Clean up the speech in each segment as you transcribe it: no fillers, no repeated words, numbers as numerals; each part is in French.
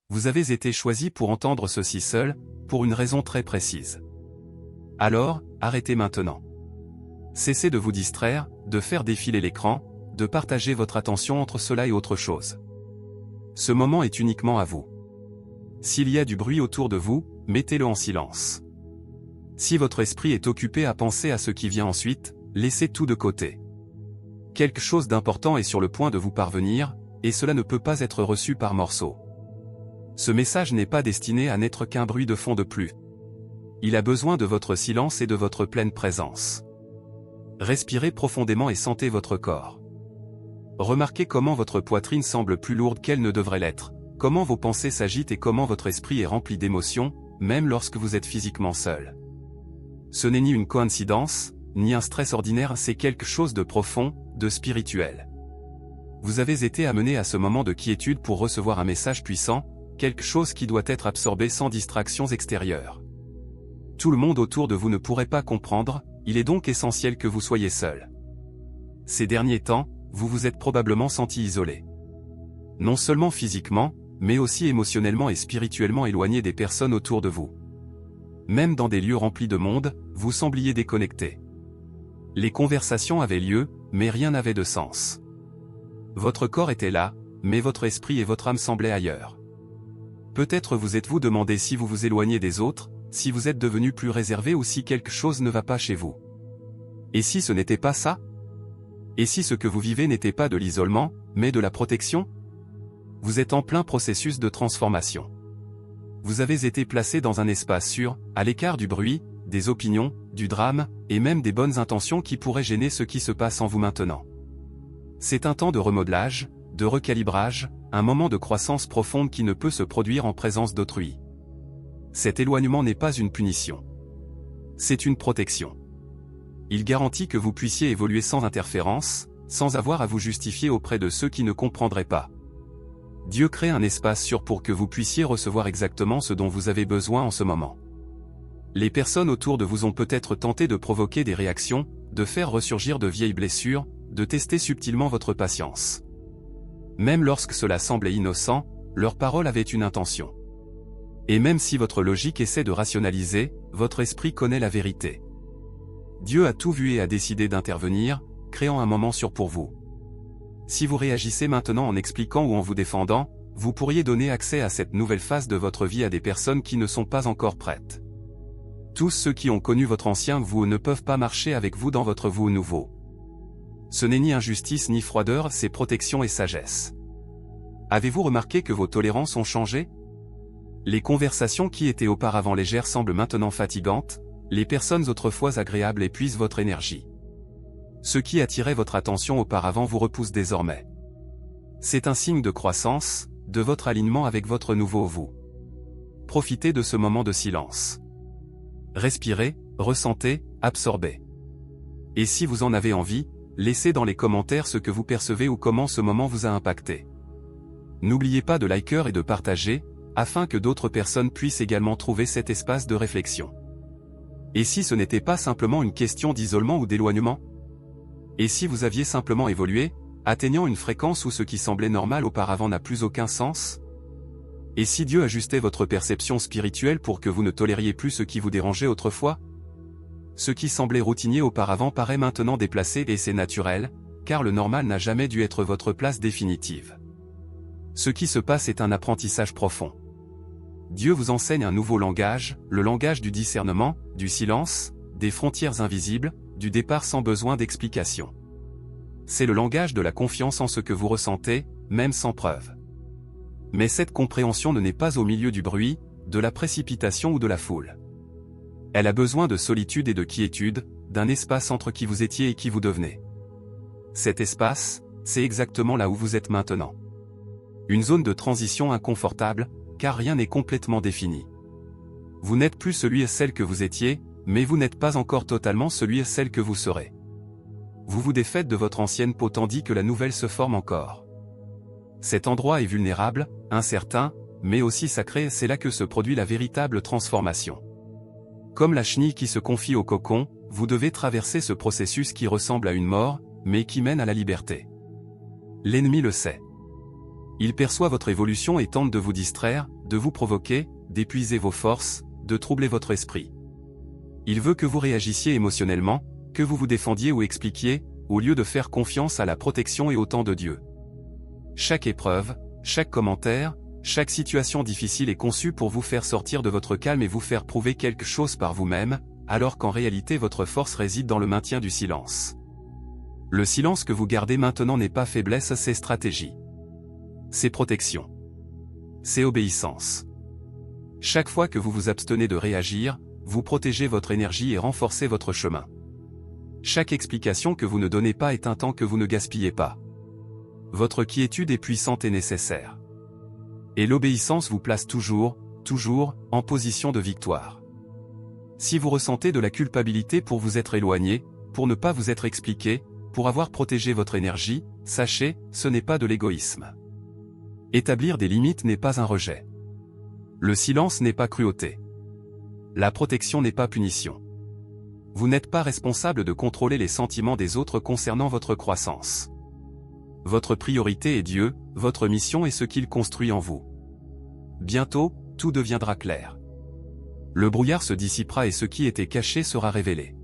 Vous avez été choisi pour entendre ceci seul, pour une raison très précise. Alors, arrêtez maintenant. Cessez de vous distraire, de faire défiler l'écran, de partager votre attention entre cela et autre chose. Ce moment est uniquement à vous. S'il y a du bruit autour de vous, mettez-le en silence. Si votre esprit est occupé à penser à ce qui vient ensuite, laissez tout de côté. Quelque chose d'important est sur le point de vous parvenir, et cela ne peut pas être reçu par morceaux. Ce message n'est pas destiné à n'être qu'un bruit de fond de plus. Il a besoin de votre silence et de votre pleine présence. Respirez profondément et sentez votre corps. Remarquez comment votre poitrine semble plus lourde qu'elle ne devrait l'être, comment vos pensées s'agitent et comment votre esprit est rempli d'émotions, même lorsque vous êtes physiquement seul. Ce n'est ni une coïncidence, ni un stress ordinaire, c'est quelque chose de profond, de spirituel. Vous avez été amené à ce moment de quiétude pour recevoir un message puissant, quelque chose qui doit être absorbé sans distractions extérieures. Tout le monde autour de vous ne pourrait pas comprendre, il est donc essentiel que vous soyez seul. Ces derniers temps, vous vous êtes probablement senti isolé. Non seulement physiquement, mais aussi émotionnellement et spirituellement éloigné des personnes autour de vous. Même dans des lieux remplis de monde, vous sembliez déconnecté. Les conversations avaient lieu, mais rien n'avait de sens. Votre corps était là, mais votre esprit et votre âme semblaient ailleurs. Peut-être vous êtes-vous demandé si vous vous éloignez des autres, si vous êtes devenu plus réservé ou si quelque chose ne va pas chez vous. Et si ce n'était pas ça? Et si ce que vous vivez n'était pas de l'isolement, mais de la protection? Vous êtes en plein processus de transformation. Vous avez été placé dans un espace sûr, à l'écart du bruit, des opinions, du drame, et même des bonnes intentions qui pourraient gêner ce qui se passe en vous maintenant. C'est un temps de remodelage, de recalibrage, un moment de croissance profonde qui ne peut se produire en présence d'autrui. Cet éloignement n'est pas une punition. C'est une protection. Il garantit que vous puissiez évoluer sans interférence, sans avoir à vous justifier auprès de ceux qui ne comprendraient pas. Dieu crée un espace sûr pour que vous puissiez recevoir exactement ce dont vous avez besoin en ce moment. Les personnes autour de vous ont peut-être tenté de provoquer des réactions, de faire ressurgir de vieilles blessures, de tester subtilement votre patience. Même lorsque cela semblait innocent, leurs paroles avaient une intention. Et même si votre logique essaie de rationaliser, votre esprit connaît la vérité. Dieu a tout vu et a décidé d'intervenir, créant un moment sûr pour vous. Si vous réagissez maintenant en expliquant ou en vous défendant, vous pourriez donner accès à cette nouvelle phase de votre vie à des personnes qui ne sont pas encore prêtes. Tous ceux qui ont connu votre ancien vous ne peuvent pas marcher avec vous dans votre vous nouveau. Ce n'est ni injustice ni froideur, c'est protection et sagesse. Avez-vous remarqué que vos tolérances ont changé? Les conversations qui étaient auparavant légères semblent maintenant fatigantes, les personnes autrefois agréables épuisent votre énergie. Ce qui attirait votre attention auparavant vous repousse désormais. C'est un signe de croissance, de votre alignement avec votre nouveau vous. Profitez de ce moment de silence. Respirez, ressentez, absorbez. Et si vous en avez envie, laissez dans les commentaires ce que vous percevez ou comment ce moment vous a impacté. N'oubliez pas de liker et de partager, afin que d'autres personnes puissent également trouver cet espace de réflexion. Et si ce n'était pas simplement une question d'isolement ou d'éloignement? Et si vous aviez simplement évolué, atteignant une fréquence où ce qui semblait normal auparavant n'a plus aucun sens? Et si Dieu ajustait votre perception spirituelle pour que vous ne tolériez plus ce qui vous dérangeait autrefois? Ce qui semblait routinier auparavant paraît maintenant déplacé et c'est naturel, car le normal n'a jamais dû être votre place définitive. Ce qui se passe est un apprentissage profond. Dieu vous enseigne un nouveau langage, le langage du discernement, du silence, des frontières invisibles, du départ sans besoin d'explication. C'est le langage de la confiance en ce que vous ressentez, même sans preuve. Mais cette compréhension ne naît pas au milieu du bruit, de la précipitation ou de la foule. Elle a besoin de solitude et de quiétude, d'un espace entre qui vous étiez et qui vous devenez. Cet espace, c'est exactement là où vous êtes maintenant. Une zone de transition inconfortable, car rien n'est complètement défini. Vous n'êtes plus celui et celle que vous étiez, mais vous n'êtes pas encore totalement celui et celle que vous serez. Vous vous défaites de votre ancienne peau tandis que la nouvelle se forme encore. Cet endroit est vulnérable, incertain, mais aussi sacré, c'est là que se produit la véritable transformation. Comme la chenille qui se confie au cocon, vous devez traverser ce processus qui ressemble à une mort, mais qui mène à la liberté. L'ennemi le sait. Il perçoit votre évolution et tente de vous distraire, de vous provoquer, d'épuiser vos forces, de troubler votre esprit. Il veut que vous réagissiez émotionnellement, que vous vous défendiez ou expliquiez, au lieu de faire confiance à la protection et au temps de Dieu. Chaque épreuve, chaque commentaire, chaque situation difficile est conçue pour vous faire sortir de votre calme et vous faire prouver quelque chose par vous-même, alors qu'en réalité votre force réside dans le maintien du silence. Le silence que vous gardez maintenant n'est pas faiblesse, c'est stratégie. C'est protection. C'est obéissance. Chaque fois que vous vous abstenez de réagir, vous protégez votre énergie et renforcez votre chemin. Chaque explication que vous ne donnez pas est un temps que vous ne gaspillez pas. Votre quiétude est puissante et nécessaire. Et l'obéissance vous place toujours, en position de victoire. Si vous ressentez de la culpabilité pour vous être éloigné, pour ne pas vous être expliqué, pour avoir protégé votre énergie, sachez, ce n'est pas de l'égoïsme. Établir des limites n'est pas un rejet. Le silence n'est pas cruauté. La protection n'est pas punition. Vous n'êtes pas responsable de contrôler les sentiments des autres concernant votre croissance. Votre priorité est Dieu, votre mission est ce qu'il construit en vous. Bientôt, tout deviendra clair. Le brouillard se dissipera et ce qui était caché sera révélé.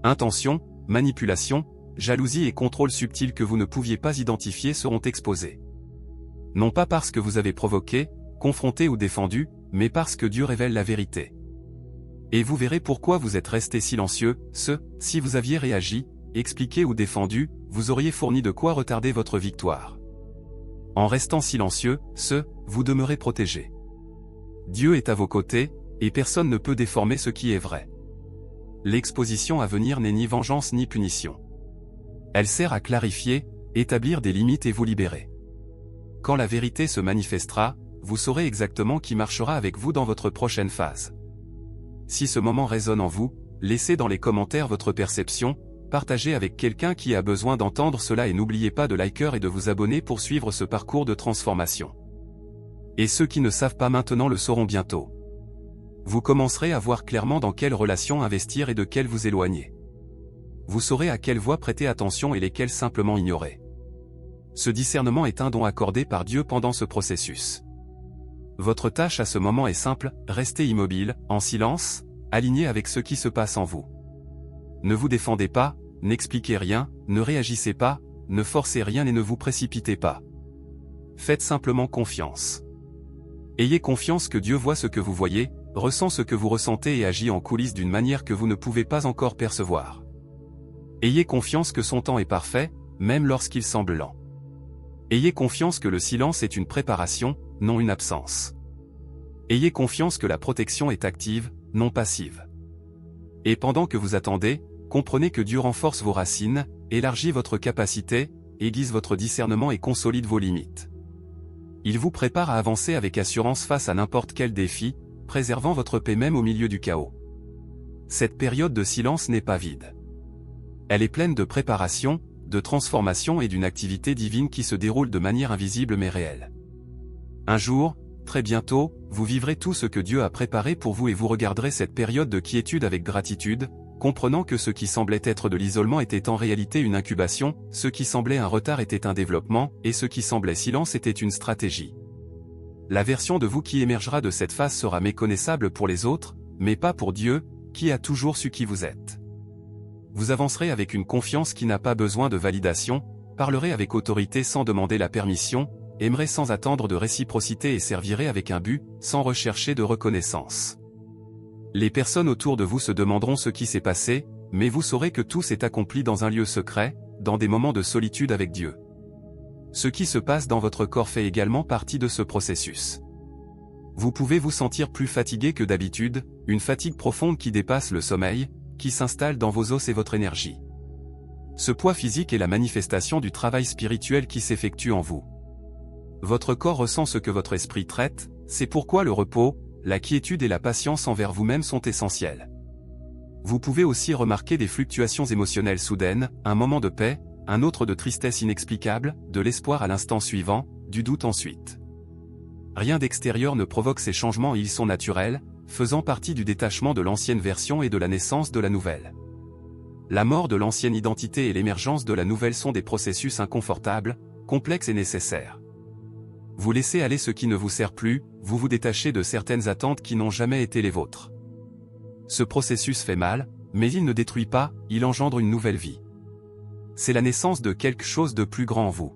Intention, manipulation, jalousie et contrôle subtil que vous ne pouviez pas identifier seront exposés. Non pas parce que vous avez provoqué, confronté ou défendu, mais parce que Dieu révèle la vérité. Et vous verrez pourquoi vous êtes resté silencieux, si vous aviez réagi, expliqué ou défendu, vous auriez fourni de quoi retarder votre victoire. En restant silencieux, vous demeurez protégé. Dieu est à vos côtés, et personne ne peut déformer ce qui est vrai. L'exposition à venir n'est ni vengeance ni punition. Elle sert à clarifier, établir des limites et vous libérer. Quand la vérité se manifestera, vous saurez exactement qui marchera avec vous dans votre prochaine phase. Si ce moment résonne en vous, laissez dans les commentaires votre perception, partagez avec quelqu'un qui a besoin d'entendre cela et n'oubliez pas de liker et de vous abonner pour suivre ce parcours de transformation. Et ceux qui ne savent pas maintenant le sauront bientôt. Vous commencerez à voir clairement dans quelles relations investir et de quelles vous éloigner. Vous saurez à quelles voies prêter attention et lesquelles simplement ignorer. Ce discernement est un don accordé par Dieu pendant ce processus. Votre tâche à ce moment est simple, restez immobile, en silence, aligné avec ce qui se passe en vous. Ne vous défendez pas, n'expliquez rien, ne réagissez pas, ne forcez rien et ne vous précipitez pas. Faites simplement confiance. Ayez confiance que Dieu voit ce que vous voyez, ressent ce que vous ressentez et agit en coulisses d'une manière que vous ne pouvez pas encore percevoir. Ayez confiance que son temps est parfait, même lorsqu'il semble lent. Ayez confiance que le silence est une préparation, non une absence. Ayez confiance que la protection est active, non passive. Et pendant que vous attendez, comprenez que Dieu renforce vos racines, élargit votre capacité, aiguise votre discernement et consolide vos limites. Il vous prépare à avancer avec assurance face à n'importe quel défi, préservant votre paix même au milieu du chaos. Cette période de silence n'est pas vide. Elle est pleine de préparation, de transformation et d'une activité divine qui se déroule de manière invisible mais réelle. Un jour, très bientôt, vous vivrez tout ce que Dieu a préparé pour vous et vous regarderez cette période de quiétude avec gratitude, comprenant que ce qui semblait être de l'isolement était en réalité une incubation, ce qui semblait un retard était un développement, et ce qui semblait silence était une stratégie. La version de vous qui émergera de cette phase sera méconnaissable pour les autres, mais pas pour Dieu, qui a toujours su qui vous êtes. Vous avancerez avec une confiance qui n'a pas besoin de validation, parlerez avec autorité sans demander la permission, aimerez sans attendre de réciprocité et servirez avec un but, sans rechercher de reconnaissance. Les personnes autour de vous se demanderont ce qui s'est passé, mais vous saurez que tout s'est accompli dans un lieu secret, dans des moments de solitude avec Dieu. Ce qui se passe dans votre corps fait également partie de ce processus. Vous pouvez vous sentir plus fatigué que d'habitude, une fatigue profonde qui dépasse le sommeil, qui s'installe dans vos os et votre énergie. Ce poids physique est la manifestation du travail spirituel qui s'effectue en vous. Votre corps ressent ce que votre esprit traite, c'est pourquoi le repos, la quiétude et la patience envers vous-même sont essentiels. Vous pouvez aussi remarquer des fluctuations émotionnelles soudaines, un moment de paix, un autre de tristesse inexplicable, de l'espoir à l'instant suivant, du doute ensuite. Rien d'extérieur ne provoque ces changements et ils sont naturels, faisant partie du détachement de l'ancienne version et de la naissance de la nouvelle. La mort de l'ancienne identité et l'émergence de la nouvelle sont des processus inconfortables, complexes et nécessaires. vous laissez aller ce qui ne vous sert plus, vous vous détachez de certaines attentes qui n'ont jamais été les vôtres. Ce processus fait mal, mais il ne détruit pas, il engendre une nouvelle vie. C'est la naissance de quelque chose de plus grand en vous.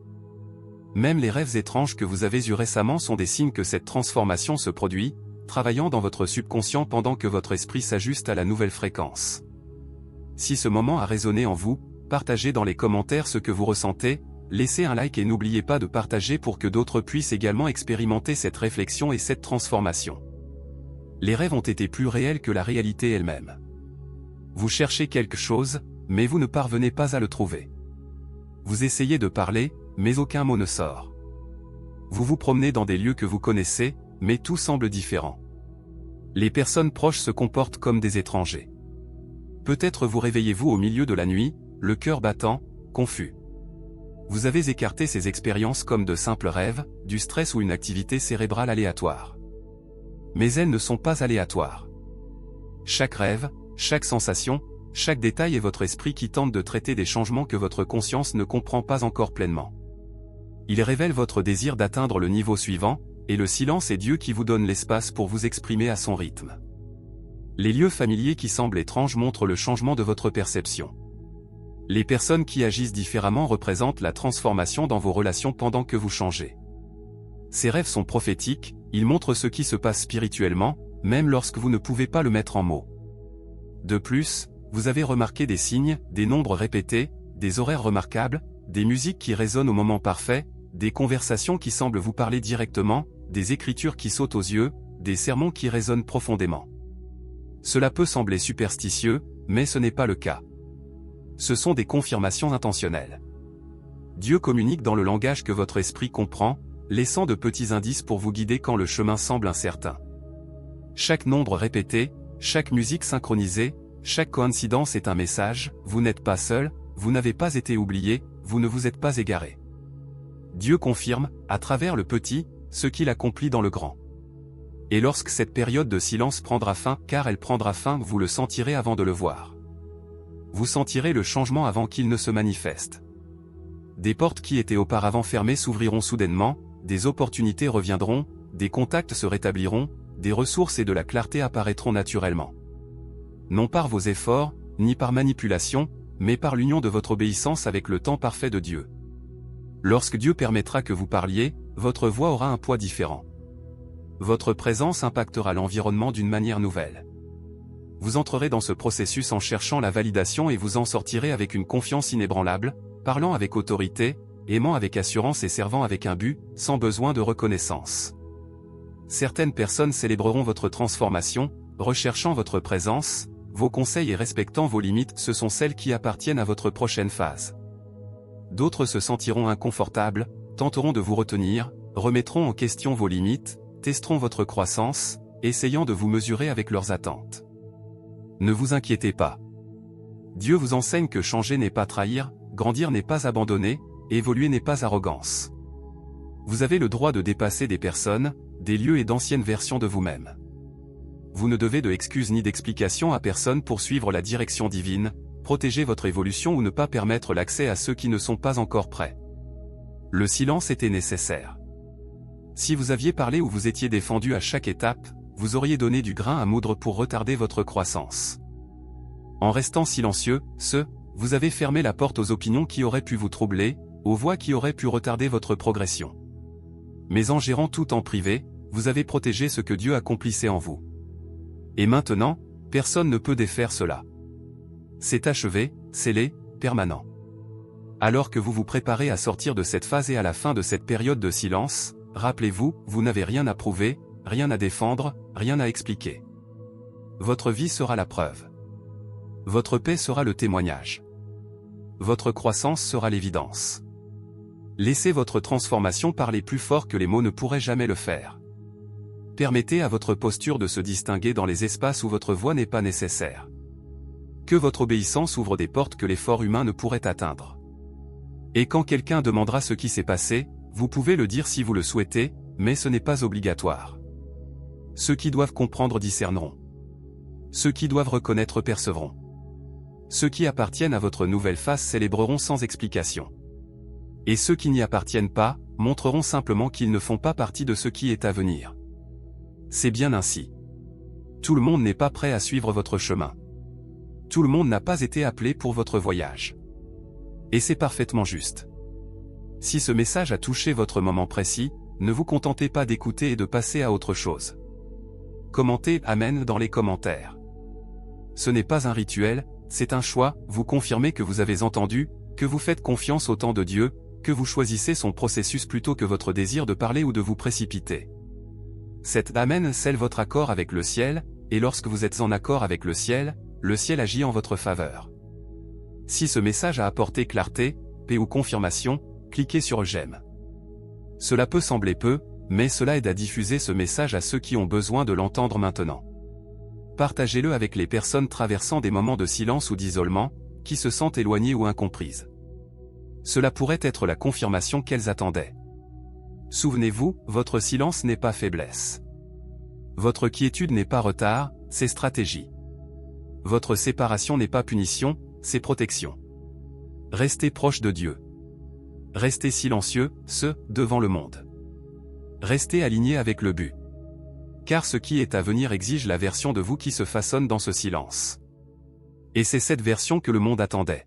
Même les rêves étranges que vous avez eus récemment sont des signes que cette transformation se produit, travaillant dans votre subconscient pendant que votre esprit s'ajuste à la nouvelle fréquence. Si ce moment a résonné en vous, partagez dans les commentaires ce que vous ressentez, laissez un like et n'oubliez pas de partager pour que d'autres puissent également expérimenter cette réflexion et cette transformation. Les rêves ont été plus réels que la réalité elle-même. Vous cherchez quelque chose, mais vous ne parvenez pas à le trouver. Vous essayez de parler, mais aucun mot ne sort. Vous vous promenez dans des lieux que vous connaissez, mais tout semble différent. Les personnes proches se comportent comme des étrangers. Peut-être vous réveillez-vous au milieu de la nuit, le cœur battant, confus. Vous avez écarté ces expériences comme de simples rêves, du stress ou une activité cérébrale aléatoire. Mais elles ne sont pas aléatoires. Chaque rêve, chaque sensation, chaque détail est votre esprit qui tente de traiter des changements que votre conscience ne comprend pas encore pleinement. Il révèle votre désir d'atteindre le niveau suivant, et le silence est Dieu qui vous donne l'espace pour vous exprimer à son rythme. Les lieux familiers qui semblent étranges montrent le changement de votre perception. Les personnes qui agissent différemment représentent la transformation dans vos relations pendant que vous changez. Ces rêves sont prophétiques, ils montrent ce qui se passe spirituellement, même lorsque vous ne pouvez pas le mettre en mots. De plus, vous avez remarqué des signes, des nombres répétés, des horaires remarquables, des musiques qui résonnent au moment parfait, des conversations qui semblent vous parler directement, des écritures qui sautent aux yeux, des sermons qui résonnent profondément. Cela peut sembler superstitieux, mais ce n'est pas le cas. Ce sont des confirmations intentionnelles. Dieu communique dans le langage que votre esprit comprend, laissant de petits indices pour vous guider quand le chemin semble incertain. Chaque nombre répété, chaque musique synchronisée, chaque coïncidence est un message, vous n'êtes pas seul, vous n'avez pas été oublié, vous ne vous êtes pas égaré. Dieu confirme, à travers le petit, ce qu'il accomplit dans le grand. Et lorsque cette période de silence prendra fin, car elle prendra fin, vous le sentirez avant de le voir. Vous sentirez le changement avant qu'il ne se manifeste. Des portes qui étaient auparavant fermées s'ouvriront soudainement, des opportunités reviendront, des contacts se rétabliront, des ressources et de la clarté apparaîtront naturellement. Non par vos efforts, ni par manipulation, mais par l'union de votre obéissance avec le temps parfait de Dieu. Lorsque Dieu permettra que vous parliez, votre voix aura un poids différent. Votre présence impactera l'environnement d'une manière nouvelle. Vous entrerez dans ce processus en cherchant la validation et vous en sortirez avec une confiance inébranlable, parlant avec autorité, aimant avec assurance et servant avec un but, sans besoin de reconnaissance. Certaines personnes célébreront votre transformation, recherchant votre présence, vos conseils et respectant vos limites, ce sont celles qui appartiennent à votre prochaine phase. D'autres se sentiront inconfortables, tenteront de vous retenir, remettront en question vos limites, testeront votre croissance, essayant de vous mesurer avec leurs attentes. Ne vous inquiétez pas. Dieu vous enseigne que changer n'est pas trahir, grandir n'est pas abandonner, évoluer n'est pas arrogance. Vous avez le droit de dépasser des personnes, des lieux et d'anciennes versions de vous-même. Vous ne devez de excuses ni d'explications à personne pour suivre la direction divine, protéger votre évolution ou ne pas permettre l'accès à ceux qui ne sont pas encore prêts. Le silence était nécessaire. Si vous aviez parlé ou vous étiez défendu à chaque étape, vous auriez donné du grain à moudre pour retarder votre croissance. En restant silencieux, vous avez fermé la porte aux opinions qui auraient pu vous troubler, aux voix qui auraient pu retarder votre progression. Mais en gérant tout en privé, vous avez protégé ce que Dieu accomplissait en vous. Et maintenant, personne ne peut défaire cela. C'est achevé, scellé, permanent. Alors que vous vous préparez à sortir de cette phase et à la fin de cette période de silence, rappelez-vous, vous n'avez rien à prouver, rien à défendre, rien à expliquer. Votre vie sera la preuve. Votre paix sera le témoignage. Votre croissance sera l'évidence. Laissez votre transformation parler plus fort que les mots ne pourraient jamais le faire. Permettez à votre posture de se distinguer dans les espaces où votre voix n'est pas nécessaire. Que votre obéissance ouvre des portes que l'effort humain ne pourrait atteindre. Et quand quelqu'un demandera ce qui s'est passé, vous pouvez le dire si vous le souhaitez, mais ce n'est pas obligatoire. Ceux qui doivent comprendre discerneront. Ceux qui doivent reconnaître percevront. Ceux qui appartiennent à votre nouvelle phase célébreront sans explication. Et ceux qui n'y appartiennent pas, montreront simplement qu'ils ne font pas partie de ce qui est à venir. C'est bien ainsi. Tout le monde n'est pas prêt à suivre votre chemin. Tout le monde n'a pas été appelé pour votre voyage. Et c'est parfaitement juste. Si ce message a touché votre moment précis, ne vous contentez pas d'écouter et de passer à autre chose. Commentez « Amen » dans les commentaires. Ce n'est pas un rituel, c'est un choix, vous confirmez que vous avez entendu, que vous faites confiance au temps de Dieu, que vous choisissez son processus plutôt que votre désir de parler ou de vous précipiter. Cet Amen scelle votre accord avec le ciel, et lorsque vous êtes en accord avec le ciel agit en votre faveur. Si ce message a apporté clarté, paix ou confirmation, cliquez sur J'aime. Cela peut sembler peu, mais cela aide à diffuser ce message à ceux qui ont besoin de l'entendre maintenant. Partagez-le avec les personnes traversant des moments de silence ou d'isolement, qui se sentent éloignées ou incomprises. Cela pourrait être la confirmation qu'elles attendaient. Souvenez-vous, votre silence n'est pas faiblesse. Votre quiétude n'est pas retard, c'est stratégie. Votre séparation n'est pas punition, c'est protection. Restez proche de Dieu. Restez silencieux, devant le monde. Restez aligné avec le but. Car ce qui est à venir exige la version de vous qui se façonne dans ce silence. Et c'est cette version que le monde attendait.